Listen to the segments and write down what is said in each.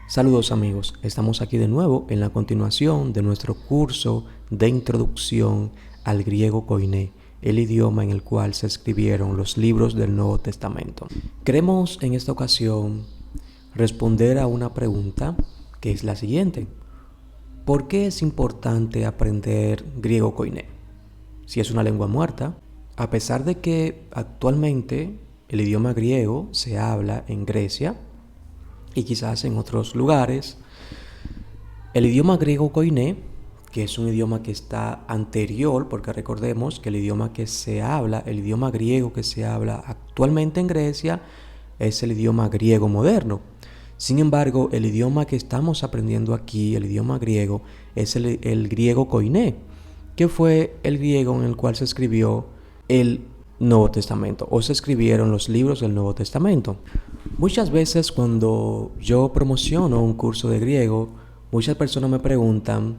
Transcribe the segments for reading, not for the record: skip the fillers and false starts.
Saludos amigos, estamos aquí de nuevo en la continuación de nuestro curso de introducción al griego koiné, el idioma en el cual se escribieron los libros del Nuevo Testamento. Queremos en esta ocasión responder a una pregunta que es la siguiente: ¿por qué es importante aprender griego koiné? Si es una lengua muerta, a pesar de que actualmente el idioma griego se habla en Grecia y quizás en otros lugares, el idioma griego koiné, que es un idioma que está anterior, porque recordemos que el idioma griego que se habla actualmente en Grecia, es el idioma griego moderno. Sin embargo, el idioma que estamos aprendiendo aquí, el idioma griego, es el griego koiné, que fue el griego en el cual se escribió el Nuevo Testamento, o se escribieron los libros del Nuevo Testamento. Muchas veces cuando yo promociono un curso de griego, muchas personas me preguntan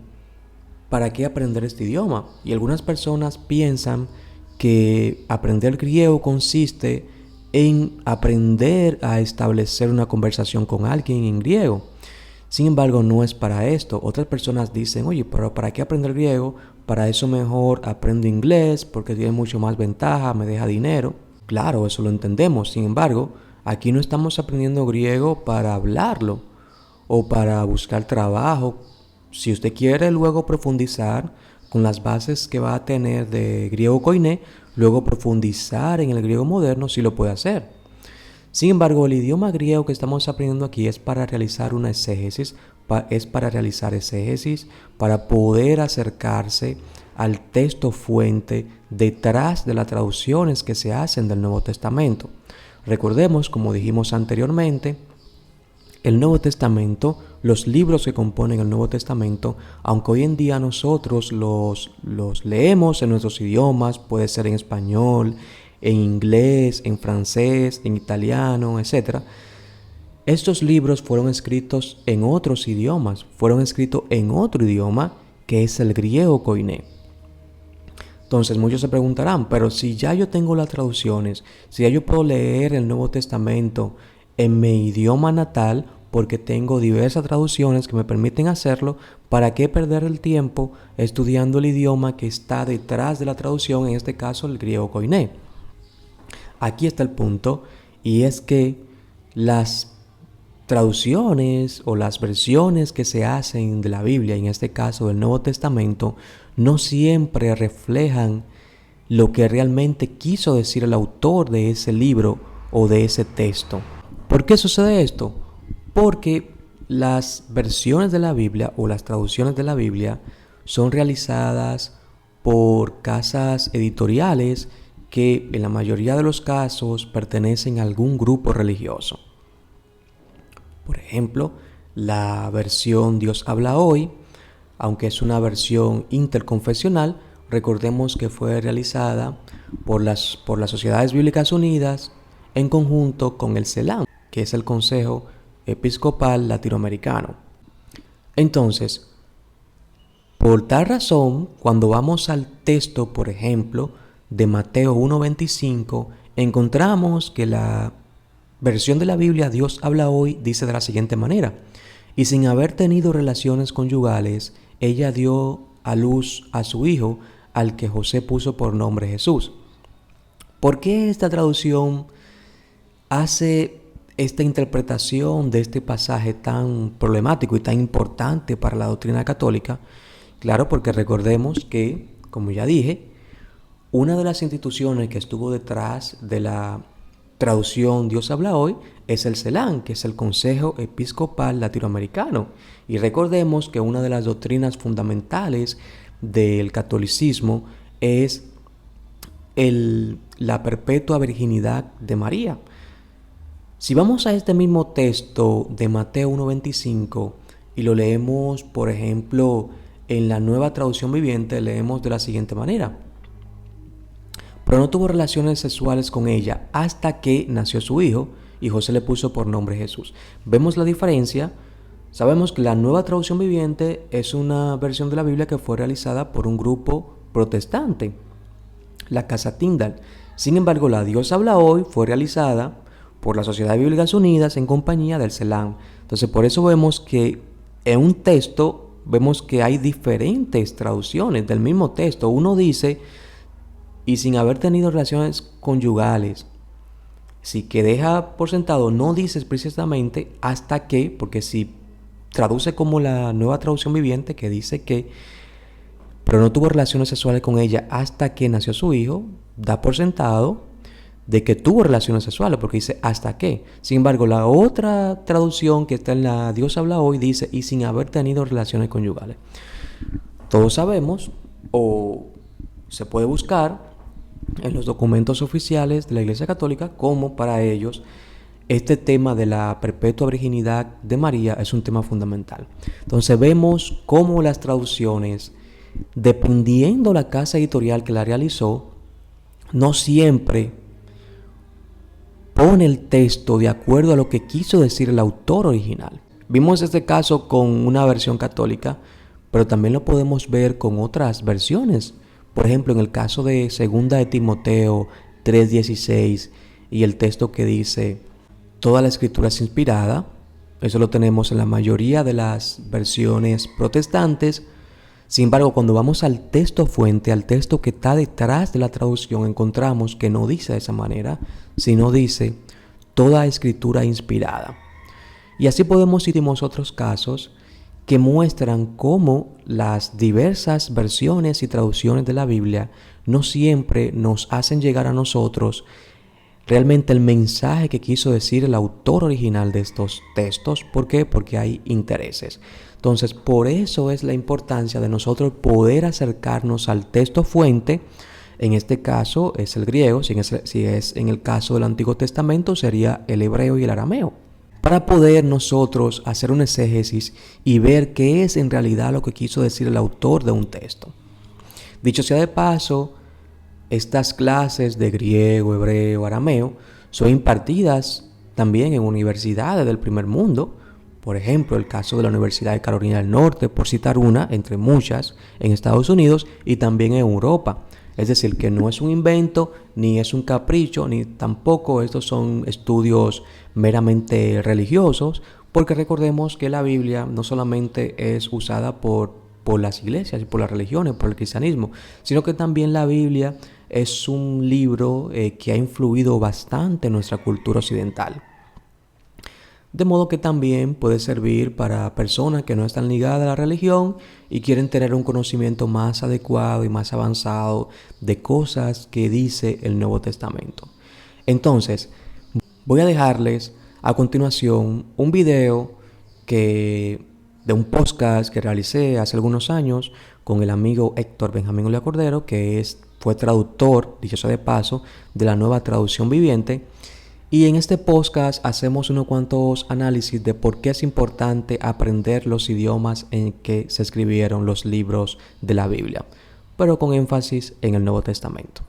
¿para qué aprender este idioma? Y algunas personas piensan que aprender griego consiste en aprender a establecer una conversación con alguien en griego. Sin embargo, no es para esto. Otras personas dicen, oye, pero ¿para qué aprender griego? Para eso mejor aprendo inglés porque tiene mucho más ventaja, me deja dinero. Claro, eso lo entendemos. Sin embargo, aquí no estamos aprendiendo griego para hablarlo o para buscar trabajo. Si usted quiere luego profundizar con las bases que va a tener de griego koiné, luego profundizar en el griego moderno, sí lo puede hacer. Sin embargo, el idioma griego que estamos aprendiendo aquí es para realizar una exégesis, para poder acercarse al texto fuente detrás de las traducciones que se hacen del Nuevo Testamento. Recordemos, como dijimos anteriormente, el Nuevo Testamento, los libros que componen el Nuevo Testamento, aunque hoy en día nosotros los leemos en nuestros idiomas, puede ser en español, en inglés, en francés, en italiano, etc. Estos libros fueron escritos en otros idiomas, fueron escritos en otro idioma que es el griego koiné. Entonces muchos se preguntarán, pero si ya yo tengo las traducciones, si ya yo puedo leer el Nuevo Testamento en mi idioma natal, porque tengo diversas traducciones que me permiten hacerlo, ¿para qué perder el tiempo estudiando el idioma que está detrás de la traducción, en este caso el griego koiné? Aquí está el punto, y es que las traducciones o las versiones que se hacen de la Biblia, en este caso del Nuevo Testamento, no siempre reflejan lo que realmente quiso decir el autor de ese libro o de ese texto. ¿Por qué sucede esto? Porque las versiones de la Biblia o las traducciones de la Biblia son realizadas por casas editoriales que en la mayoría de los casos pertenecen a algún grupo religioso. Por ejemplo, la versión Dios habla hoy, aunque es una versión interconfesional, recordemos que fue realizada por las Sociedades Bíblicas Unidas en conjunto con el CELAM, que es el Consejo Episcopal Latinoamericano. Entonces, por tal razón, cuando vamos al texto, por ejemplo, de Mateo 1:25, encontramos que la versión de la Biblia Dios habla hoy dice de la siguiente manera: y sin haber tenido relaciones conyugales, ella dio a luz a su hijo, al que José puso por nombre Jesús. ¿Por qué esta traducción hace esta interpretación de este pasaje tan problemático y tan importante para la doctrina católica? Claro, porque recordemos que, como ya dije, una de las instituciones que estuvo detrás de la traducción Dios habla hoy es el CELAM, que es el Consejo Episcopal Latinoamericano. Y recordemos que una de las doctrinas fundamentales del catolicismo es la perpetua virginidad de María. Si vamos a este mismo texto de Mateo 1:25 y lo leemos, por ejemplo, en la Nueva Traducción Viviente, leemos de la siguiente manera: pero no tuvo relaciones sexuales con ella hasta que nació su hijo, y José le puso por nombre Jesús. ¿Vemos la diferencia? Sabemos que la Nueva Traducción Viviente es una versión de la Biblia que fue realizada por un grupo protestante, la Casa Tyndale. Sin embargo, la Dios habla hoy fue realizada por las Sociedades Bíblicas Unidas en compañía del CELAM. Entonces, por eso vemos que en un texto vemos que hay diferentes traducciones del mismo texto. Uno dice, y sin haber tenido relaciones conyugales. Si que deja por sentado, no dice precisamente hasta que, porque si traduce como la Nueva Traducción Viviente, que dice que, pero no tuvo relaciones sexuales con ella hasta que nació su hijo, da por sentado de que tuvo relaciones sexuales, porque dice hasta que. Sin embargo, la otra traducción que está en la Dios habla hoy dice, y sin haber tenido relaciones conyugales. Todos sabemos, o se puede buscar en los documentos oficiales de la Iglesia Católica, como para ellos este tema de la perpetua virginidad de María es un tema fundamental. Entonces vemos cómo las traducciones, dependiendo la casa editorial que la realizó, no siempre pone el texto de acuerdo a lo que quiso decir el autor original. Vimos este caso con una versión católica, pero también lo podemos ver con otras versiones. Por ejemplo, en el caso de 2 de Timoteo 3:16 y el texto que dice, toda la escritura es inspirada, eso lo tenemos en la mayoría de las versiones protestantes. Sin embargo, cuando vamos al texto fuente, al texto que está detrás de la traducción, encontramos que no dice de esa manera, sino dice, toda escritura inspirada. Y así podemos ir en otros casos que muestran cómo las diversas versiones y traducciones de la Biblia no siempre nos hacen llegar a nosotros realmente el mensaje que quiso decir el autor original de estos textos. ¿Por qué? Porque hay intereses. Entonces, por eso es la importancia de nosotros poder acercarnos al texto fuente. En este caso es el griego, si es en el caso del Antiguo Testamento sería el hebreo y el arameo, para poder nosotros hacer un exégesis y ver qué es en realidad lo que quiso decir el autor de un texto. Dicho sea de paso, estas clases de griego, hebreo, arameo son impartidas también en universidades del primer mundo. Por ejemplo, el caso de la Universidad de Carolina del Norte, por citar una entre muchas, en Estados Unidos y también en Europa. Es decir, que no es un invento, ni es un capricho, ni tampoco estos son estudios meramente religiosos, porque recordemos que la Biblia no solamente es usada por las iglesias y por las religiones, por el cristianismo, sino que también la Biblia es un libro que ha influido bastante en nuestra cultura occidental. De modo que también puede servir para personas que no están ligadas a la religión y quieren tener un conocimiento más adecuado y más avanzado de cosas que dice el Nuevo Testamento. Entonces, voy a dejarles a continuación un video de un podcast que realicé hace algunos años con el amigo Héctor Benjamín Olea Cordero, que fue traductor, dicho sea de paso, de la Nueva Traducción Viviente. Y en este podcast hacemos unos cuantos análisis de por qué es importante aprender los idiomas en que se escribieron los libros de la Biblia, pero con énfasis en el Nuevo Testamento.